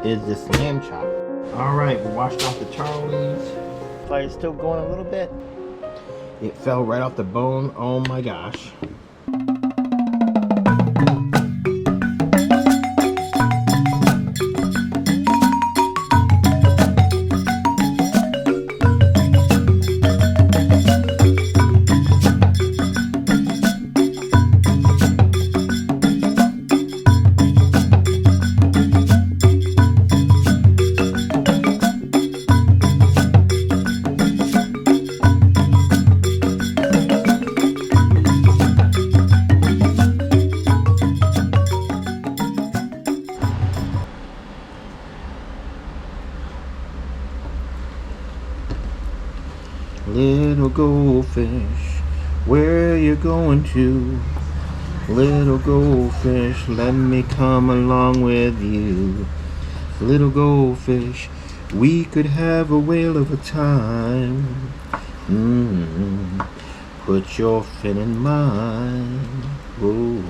is this lamb chop. Alright, we washed off the Charlies. Fire's still going a little bit. It fell right off the bone. Oh my gosh. Little goldfish, where you going to? Little goldfish, let me come along with you. Little goldfish, we could have a whale of a time. Put your fin in mine. Oh.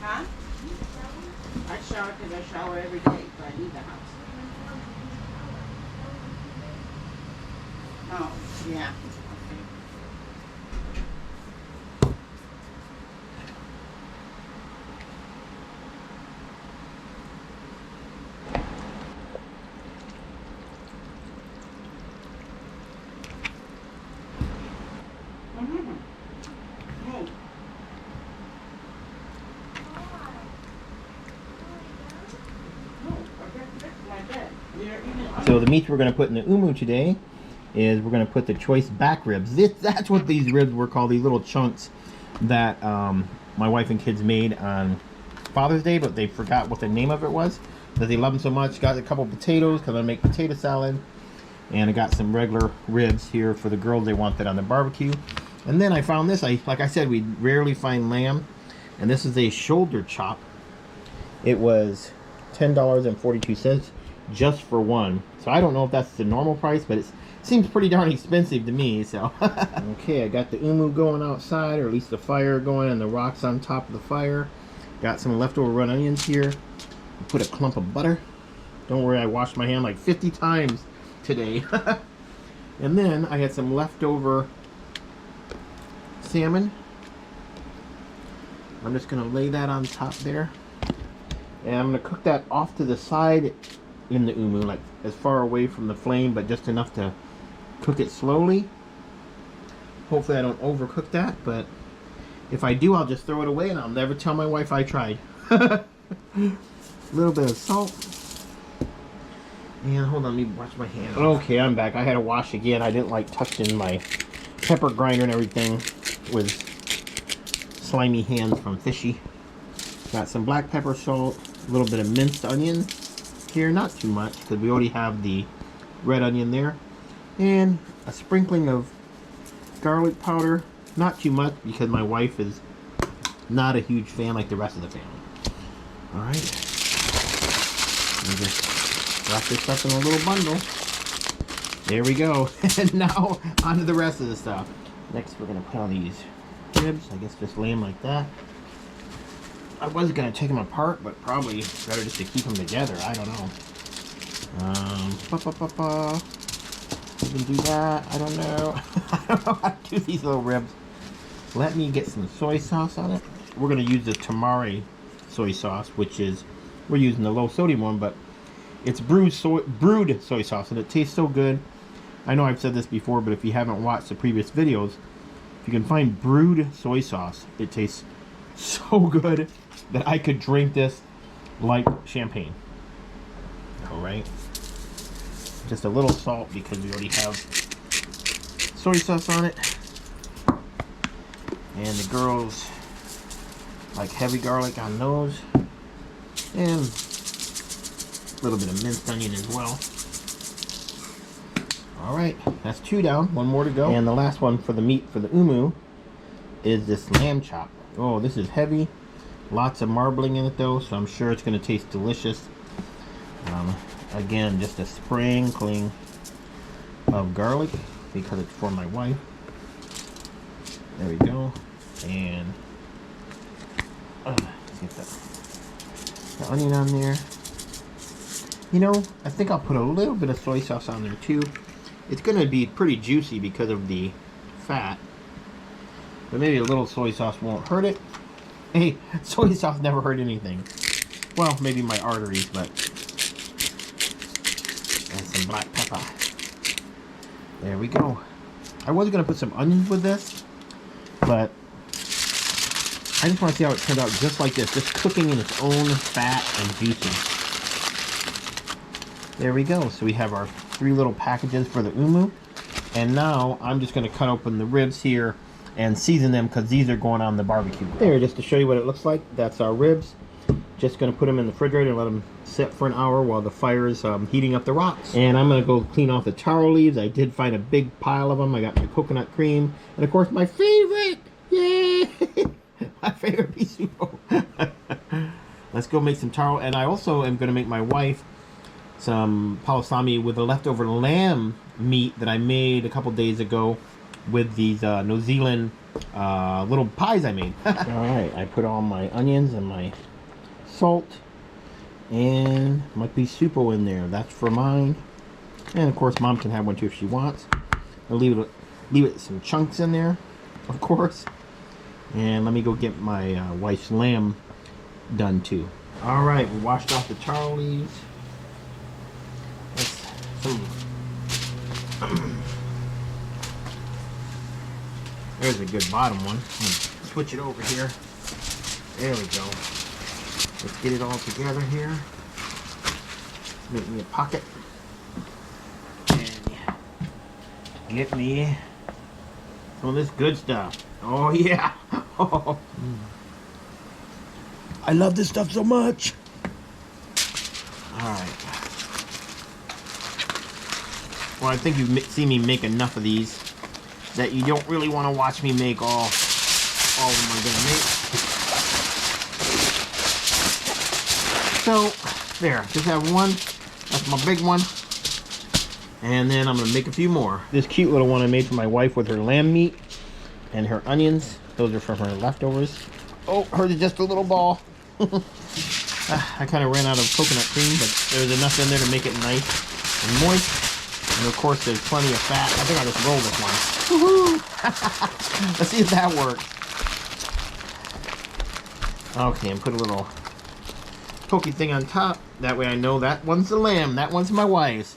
Huh? I shower because I shower every day, so I leave the house. Oh, yeah. So the meat we're going to put in the umu today is we're going to put the choice back ribs. That's what these ribs were called, these little chunks that my wife and kids made on Father's Day, but they forgot what the name of it was, but they love them so much. Got a couple potatoes because I make potato salad, and I got some regular ribs here for the girls. They want that on the barbecue. And then I found this. Like I said, we rarely find lamb, and this is a shoulder chop. It was $10.42 just for one. So I don't know if that's the normal price, but it seems pretty darn expensive to me. So okay, I got the umu going outside, or at least the fire going, and the rocks on top of the fire. Got some leftover red onions here. Put a clump of butter. Don't worry, I washed my hand like 50 times today. And then I had some leftover salmon. I'm just gonna lay that on top there, and I'm gonna cook that off to the side in the umu, like as far away from the flame, but just enough to cook it slowly. Hopefully I don't overcook that, but if I do, I'll just throw it away and I'll never tell my wife I tried. A little bit of salt. And hold on, let me wash my hand. Okay, I'm back. I had to wash again. I didn't like touching my pepper grinder and everything with slimy hands from Fishy. Got some black pepper, salt, a little bit of minced onion here, not too much because we already have the red onion there, and a sprinkling of garlic powder, not too much because my wife is not a huge fan like the rest of the family. Alright, just wrap this up in a little bundle. There we go. And now on to the rest of the stuff. Next we're going to put on these ribs. I guess just lay them like that. I was going to take them apart, but probably better just to keep them together. I don't know. can do that. I don't know. I don't know how to do these little ribs. Let me get some soy sauce on it. We're going to use the tamari soy sauce, which is, we're using the low sodium one, but it's brewed soy sauce, and it tastes so good. I know I've said this before, but if you haven't watched the previous videos, if you can find brewed soy sauce, it tastes so good that I could drink this like champagne. Alright. Just a little salt because we already have soy sauce on it. And the girls like heavy garlic on those. And a little bit of minced onion as well. Alright, that's 2 down, 1 more to go. And the last one for the meat for the umu is this lamb chop. Oh, this is heavy. Lots of marbling in it though, so I'm sure it's going to taste delicious. Again, just a sprinkling of garlic because it's for my wife. There we go. And let's get the onion on there. You know, I think I'll put a little bit of soy sauce on there too. It's going to be pretty juicy because of the fat. But maybe a little soy sauce won't hurt it. Hey, soy sauce never hurt anything. Well, maybe my arteries, but... And some black pepper. There we go. I was going to put some onions with this, but I just want to see how it turned out just like this. Just cooking in its own fat and juicy. There we go. So we have our 3 little packages for the umu. And now I'm just going to cut open the ribs here and season them because these are going on the barbecue grill. There, just to show you what it looks like. That's our ribs. Just going to put them in the refrigerator and let them sit for an hour while the fire is heating up the rocks. And I'm going to go clean off the taro leaves. I did find a big pile of them. I got my coconut cream. And of course my favorite! Yay! My favorite piece of soup. Let's go make some taro. And I also am going to make my wife some palusami with the leftover lamb meat that I made a couple days ago with these New Zealand little pies I made. Alright, I put all my onions and my salt and might be supo in there. That's for mine. And of course Mom can have one too if she wants. I'll leave it some chunks in there, of course. And let me go get my wife's lamb done too. Alright, we washed off the taro leaves. There's a good bottom one. Switch it over here. There we go. Let's get it all together here. Make me a pocket. And get me some of this good stuff. Oh yeah. I love this stuff so much. Alright. Well, I think you've seen me make enough of these that you don't really want to watch me make all of them I'm gonna make. So there, just have one. That's my big one. And then I'm gonna make a few more. This cute little one I made for my wife with her lamb meat and her onions. Those are from her leftovers. Oh, hers is just a little ball. I kind of ran out of coconut cream, but there's enough in there to make it nice and moist. And of course, there's plenty of fat. I think I'll just roll this one. Woohoo! Let's see if that works. Okay, and put a little pokey thing on top. That way I know that one's the lamb, that one's my wife's.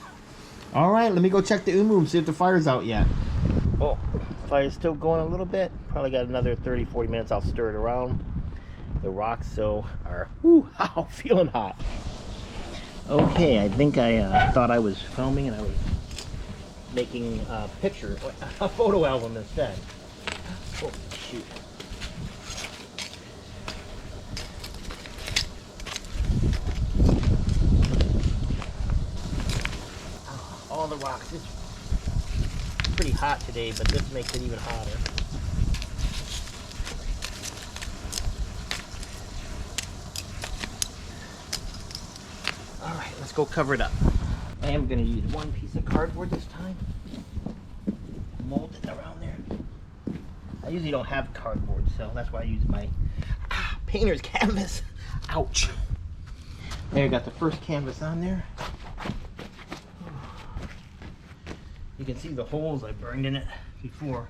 Alright, let me go check the umu and see if the fire's out yet. Oh, fire's still going a little bit. Probably got another 30-40 minutes. I'll stir it around. The rocks are feeling hot. Okay, I think I thought I was filming and I was making a picture, a photo album instead. Oh, shoot. All the rocks. It's pretty hot today, but this makes it even hotter. Alright, let's go cover it up. I am going to use one piece of cardboard this time. Mold it around there. I usually don't have cardboard, so that's why I use my painter's canvas. Ouch. There, I got the first canvas on there. You can see the holes I burned in it before.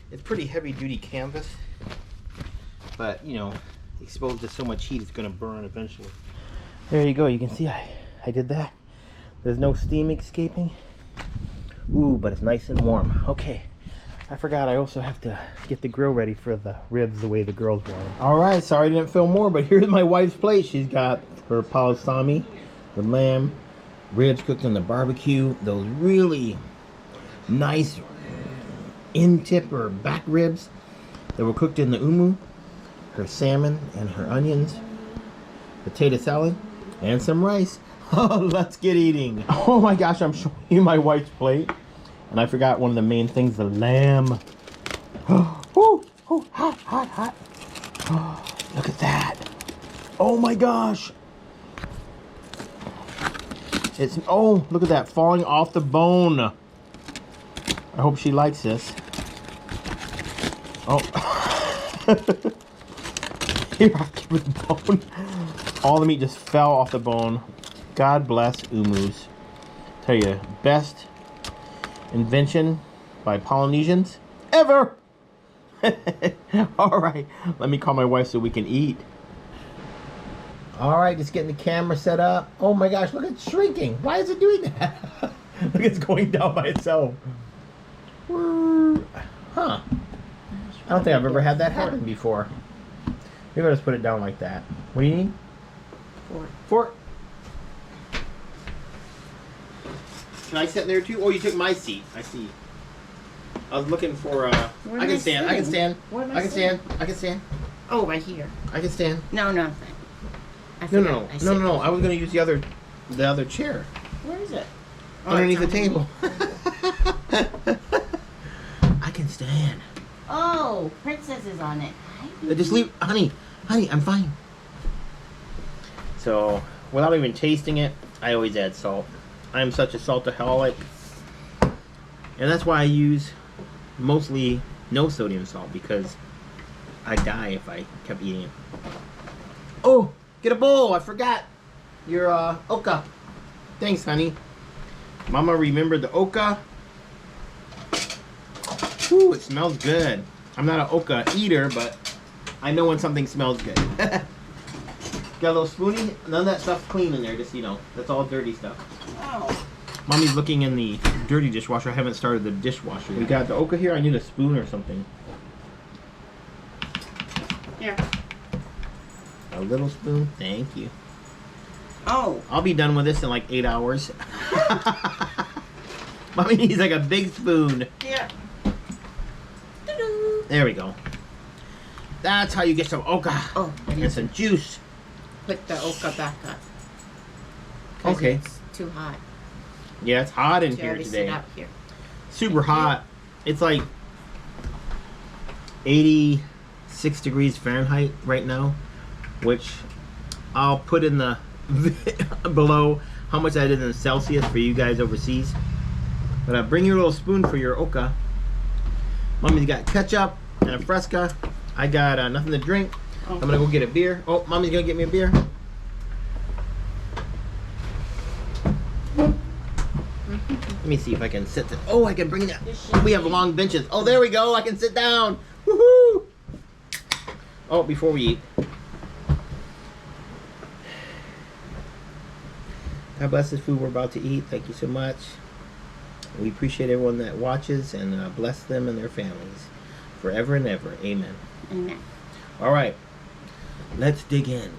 It's pretty heavy duty canvas, but you know, exposed to so much heat it's gonna burn eventually. There you go, you can see I did that. There's no steam escaping. Ooh, but it's nice and warm. Okay, I forgot I also have to get the grill ready for the ribs the way the girls want them. Alright, sorry I didn't film more, but here's my wife's plate. She's got her palusami, the lamb, ribs cooked on the barbecue, those really nice in-tip or back ribs that were cooked in the umu, her salmon and her onions, potato salad, and some rice. Oh, let's get eating. Oh my gosh, I'm showing you my wife's plate. And I forgot one of the main things, the lamb. Oh, hot, hot, hot. Oh, look at that. Oh my gosh. It's, oh, look at that, falling off the bone. I hope she likes this. Oh. Here, I'll give her the bone. All the meat just fell off the bone. God bless umus. Tell you, best invention by Polynesians ever. All right, let me call my wife so we can eat. All right, just getting the camera set up. Oh my gosh, look, it's shrinking. Why is it doing that? Look, it's going down by itself. Huh. I don't think I've ever had that happen before. Maybe I'll just put it down like that. What do you need? Fork. Fork. Can I sit there too? Oh, you took my seat. I see. I was looking for I can stand. I can stand. I can stand. I can stand. Oh, right here. I can stand. No. No. I was gonna use the other chair. Where is it? Underneath the table. I can stand. Oh, Princess is on it. Just leave, honey, I'm fine. So, without even tasting it, I always add salt. I'm such a saltaholic. And that's why I use mostly no sodium salt, because I'd die if I kept eating it. Oh, get a bowl, I forgot. Your oka. Thanks, honey. Mama remembered the oka. Ooh, it smells good. I'm not an oka eater, but I know when something smells good. Got a little spoonie. None of that stuff's clean in there, just, you know, that's all dirty stuff. Oh. Mommy's looking in the dirty dishwasher. I haven't started the dishwasher yet. We got the oka here. I need a spoon or something. Here. A little spoon. Thank you. Oh. I'll be done with this in like 8 hours. Mommy needs like a big spoon. Here. There we go. That's how you get some oka. Oh, and some juice. Put the oka back up. Okay. It's too hot. Yeah, it's hot in So here I today. sit out here. Super hot. It's like 86 degrees Fahrenheit right now, which I'll put in the below how much that is in Celsius for you guys overseas. But bring your little spoon for your oka. Mommy's got ketchup and a fresca. I got nothing to drink. Oh. I'm gonna go get a beer. Oh, Mommy's gonna get me a beer. Let me see if I can sit. Oh, I can bring that. We have long benches. Oh, there we go. I can sit down. Woohoo! Oh, before we eat. God bless this food we're about to eat. Thank you so much. We appreciate everyone that watches, and bless them and their families forever and ever. Amen. Amen. All right, let's dig in.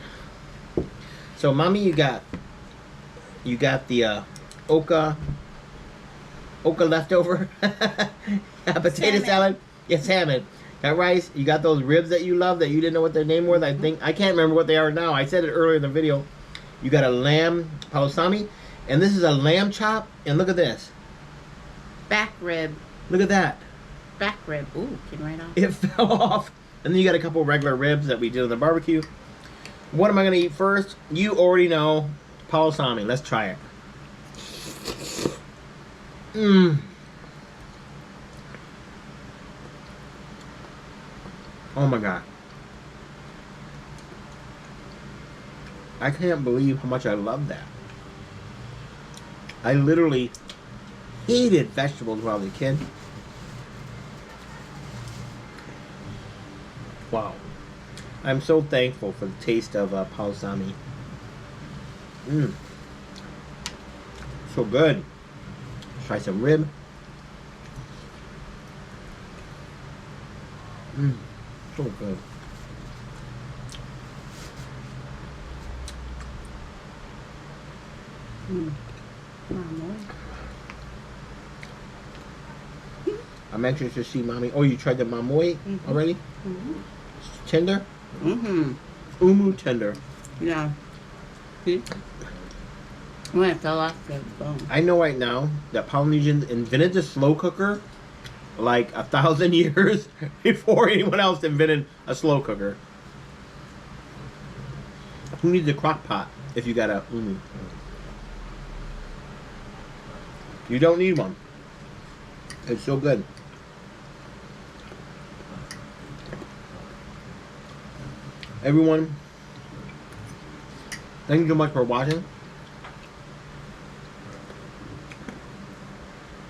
So, Mommy, you got the oka leftover, potato salad. Yes, salmon. Got rice. You got those ribs that you love that you didn't know what their name was. I can't remember what they are now. I said it earlier in the video. You got a lamb palusami, and this is a lamb chop. And look at this. Back rib. Look at that. Back rib. Ooh, came right off. It fell off. And then you got a couple regular ribs that we did on the barbecue. What am I going to eat first? You already know. Palusami. Let's try it. Mmm. Oh my God. I can't believe how much I love that. I literally hated vegetables when I was a kid. Wow. I'm so thankful for the taste of Palusami. Mmm. So good. Try some rib. Mmm. So good. Momoe. I'm anxious to see mommy. Oh, you tried the Momoe already? It's tender? Umu tender. Yeah. See? When it fell off the bone. I know right now that Polynesians invented the slow cooker like 1,000 years before anyone else invented a slow cooker. Who needs a crock pot if you got a umu? You don't need one. It's so good. Everyone, thank you so much for watching.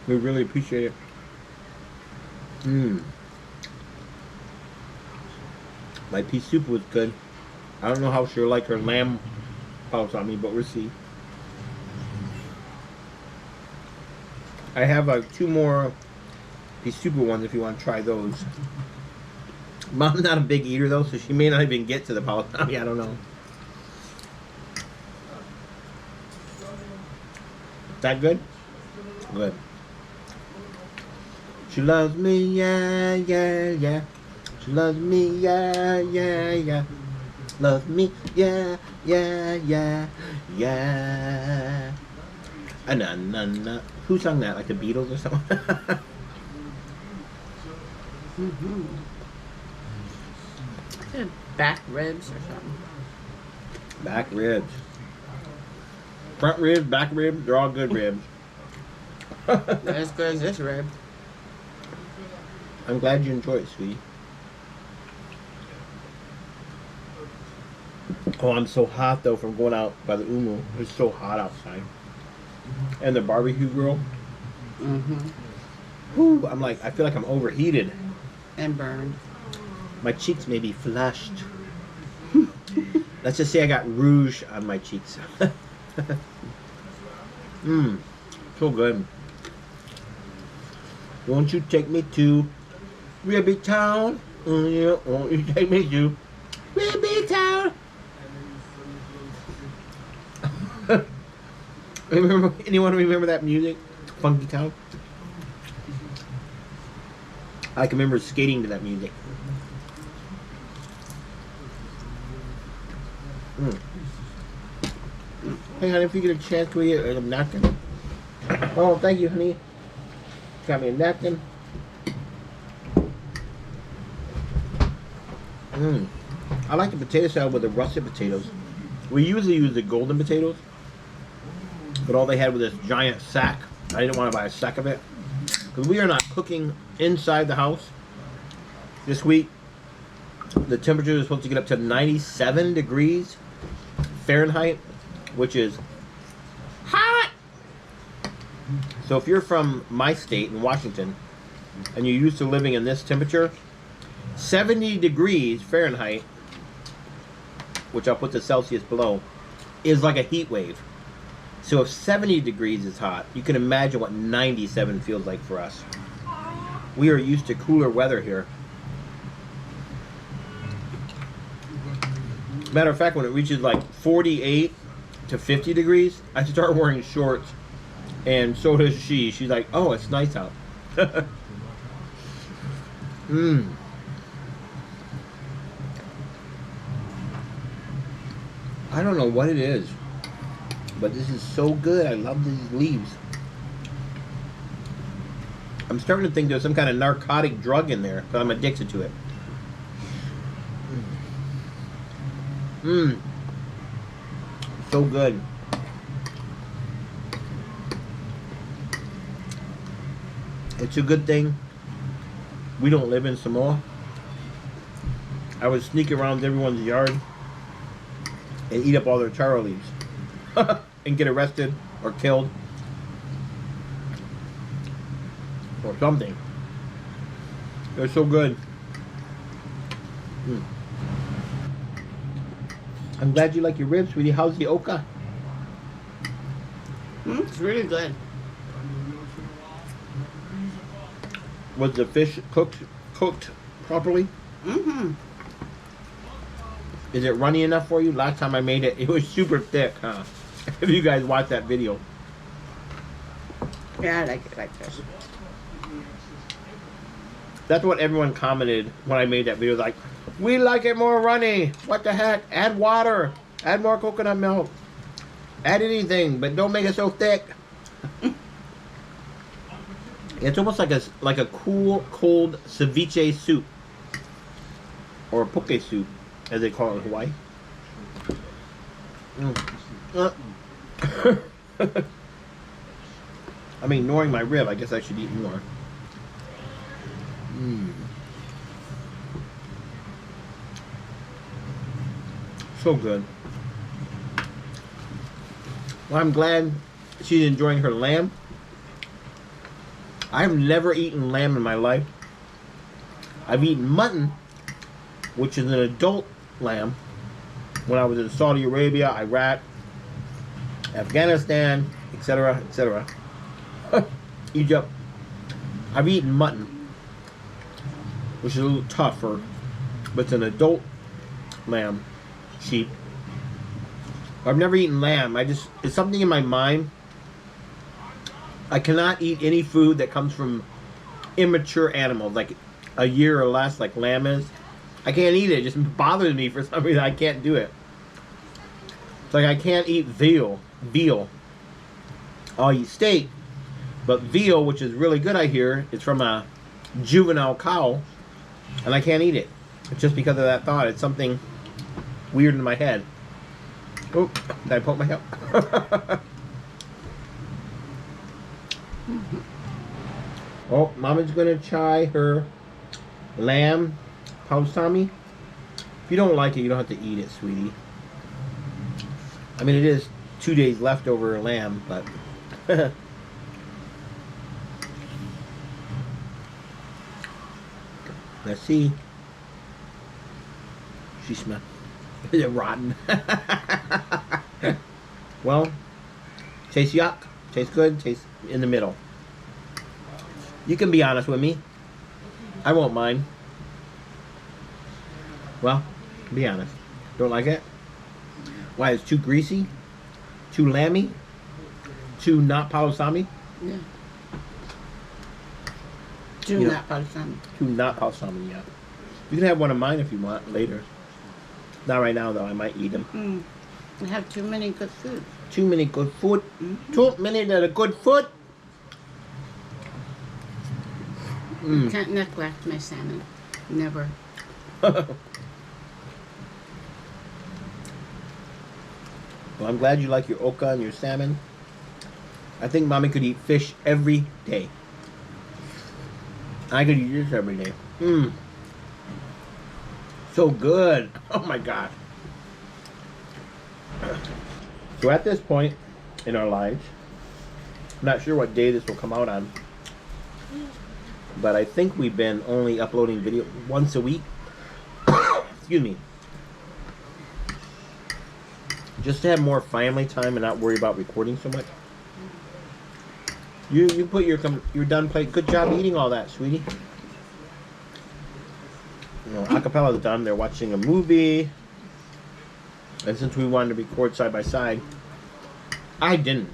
We really appreciate it. My pea soup was good. I don't know how she'll like her lamb palusami, but we'll see. I have 2 more pea soup ones if you want to try those. Mom's not a big eater though, so she may not even get to the palusami. I don't know. That good? Good. She loves me, yeah, yeah, yeah. She loves me, yeah, yeah, yeah. Love me, yeah, yeah, yeah, yeah. Na. Who sung that? Like the Beatles or something? Back ribs or something. Back ribs. Front ribs, back ribs, they're all good ribs. Not as good as this rib. I'm glad you enjoy it, sweetie. Oh, I'm so hot though from going out by the umu. It's so hot outside. And the barbecue grill. Whew, I'm like, I feel like I'm overheated. And burned. My cheeks may be flushed. Let's just say I got rouge on my cheeks. So good. Won't you take me to Ribby Town? Yeah, won't you take me to Ribby Town? Anyone remember that music? Funky Town? I can remember skating to that music. Hey honey, if you get a chance, can we get a napkin? Oh, thank you, honey. Got me a napkin. I like the potato salad with the russet potatoes. We usually use the golden potatoes, but all they had was this giant sack. I didn't want to buy a sack of it because we are not cooking inside the house this week. The temperature is supposed to get up to 97 degrees Fahrenheit, which is hot. So if you're from my state in Washington and you're used to living in this temperature, 70 degrees Fahrenheit, which I'll put the Celsius below, is like a heat wave. So if 70 degrees is hot, you can imagine what 97 feels like for us. We are used to cooler weather here. Matter of fact, when it reaches like 48 to 50 degrees, I start wearing shorts, and so does she. She's like, oh, it's nice out. I don't know what it is, but this is so good. I love these leaves. I'm starting to think there's some kind of narcotic drug in there, but I'm addicted to it. So good. It's a good thing we don't live in Samoa. I would sneak around everyone's yard and eat up all their taro leaves and get arrested or killed. or something. They're so good. Mm. I'm glad you like your ribs, sweetie. How's the oka? It's really good. Was the fish cooked properly? Mm-hmm. Is it runny enough for you? Last time I made it, it was super thick, huh? If you guys watched that video. Yeah, I like it like this. That's what everyone commented when I made that video. Like, we like it more runny. What the heck? Add water. Add more coconut milk. Add anything, but don't make it so thick. It's almost like a cool, cold ceviche soup. Or poke soup, as they call it in Hawaii. I'm ignoring my rib. I guess I should eat more. So good. Well, I'm glad she's enjoying her lamb. I've never eaten lamb in my life. I've eaten mutton, which is an adult lamb, when I was in Saudi Arabia, Iraq, Afghanistan, etc., etc. Egypt. I've eaten mutton, which is a little tougher, but it's an adult lamb, sheep. I've never eaten lamb. It's something in my mind. I cannot eat any food that comes from immature animals, like a year or less, like lamb is. I can't eat it. It just bothers me for some reason. I can't do it. It's like I can't eat veal. I'll eat steak, but veal, which is really good, I hear, is from a juvenile cow, and I can't eat it. It's just because of that thought. It's something weird in my head. Oh, did I poke my hip? Oh, Mama's gonna try her lamb palusami. If you don't like it, you don't have to eat it, sweetie. I mean, it is 2 days leftover lamb, but let's see. She smells. Is it rotten? Well, tastes yuck. Tastes good. Tastes in the middle. You can be honest with me. I won't mind. Well, be honest. Don't like it? Why? It's too greasy? Too lamby? Too not palusami? Yeah. Too not palusami. Too not palusami, yeah. You can have one of mine if you want later. Not right now, though. I might eat them. I have too many good food. Too many good food. Too many that are good food. I can't neglect my salmon. Never. Well, I'm glad you like your oka and your salmon. I think Mommy could eat fish every day. I could eat this every day. So good. Oh my gosh. So at this point in our lives, I'm not sure what day this will come out on, but I think we've been only uploading video once a week. Excuse me. Just to have more family time and not worry about recording so much. You put your done plate. Good job eating all that, sweetie. You know, acapella's done. They're watching a movie. And since we wanted to record side by side, I didn't.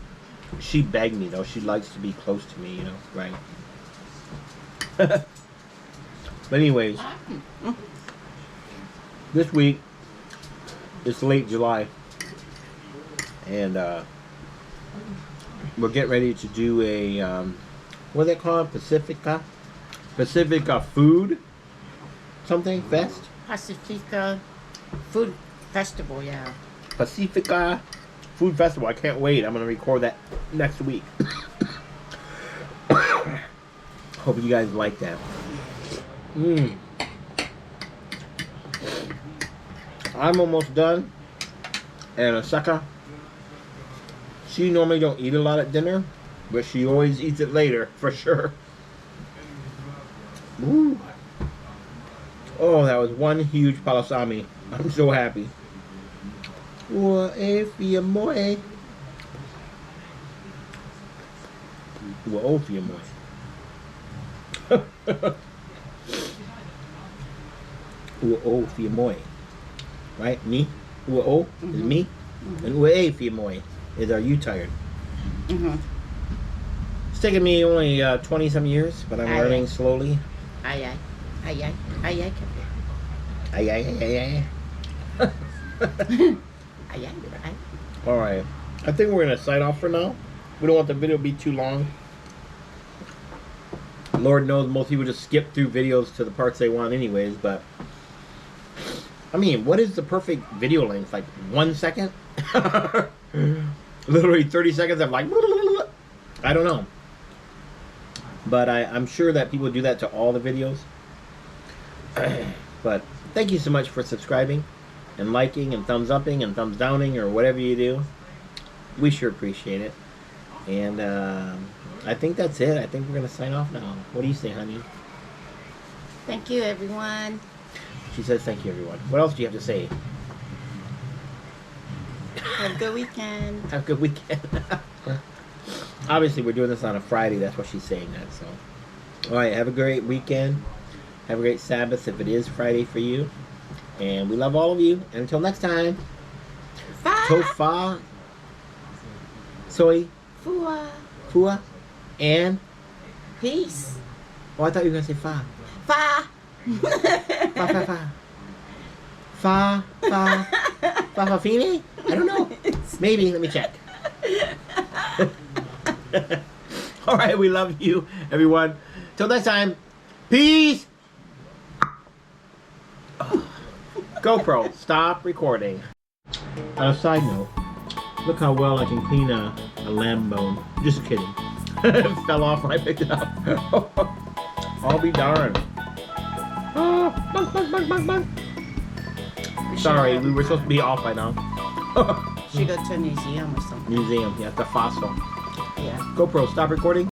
She begged me, though. She likes to be close to me, you know, right? But anyways, this week, it's late July. And we're getting ready to do a, what are they called? Pacifica food something fest? Pacifica Food Festival, yeah. Pacifica Food Festival. I can't wait. I'm going to record that next week. Hope you guys like that. I'm almost done. And Asaka, she normally don't eat a lot at dinner, but she always eats it later, for sure. Ooh. Oh, that was one huge palusami. I'm so happy. Momoe. Momoe. Right? Me? Is me. And Momoe is are you tired? It's taken me only 20 some years, but I'm learning slowly. Ay, ay. Ay, ay. Ay, ay. Ay, ay, ay, ay, ay. Ay, ay. Ay. All right. I think we're going to sign off for now. We don't want the video to be too long. Lord knows most people just skip through videos to the parts they want anyways, but I mean, what is the perfect video length? Like 1 second? Literally 30 seconds of like, I don't know. But I'm sure that people do that to all the videos. But thank you so much for subscribing and liking and thumbs upping and thumbs downing or whatever you do. We sure appreciate it. And I think that's it. I think we're going to sign off now. What do you say, honey? Thank you, everyone. She says thank you, everyone. What else do you have to say? Have a good weekend. Have a good weekend. Obviously, we're doing this on a Friday. That's what she's saying that. So, all right. Have a great weekend. Have a great Sabbath if it is Friday for you. And we love all of you. And until next time. Fa. Tofa. Soy. Fua. Fua. And. Peace. Oh, I thought you were going to say fa. Fa. Fa, fa, fa. Fa, fa. Fa, fa, fini? I don't know. Maybe. Let me check. All right. We love you, everyone. Till next time. Peace. GoPro, stop recording. On a side note, look how well I can clean a lamb bone. Just kidding. It fell off when I picked it up. I'll be darned. Oh, bunk, bunk, bunk, bunk, bunk. Sorry, we were supposed to be off by now. Should go to a museum or something. Museum, yeah, the fossil. Yeah. GoPro, stop recording.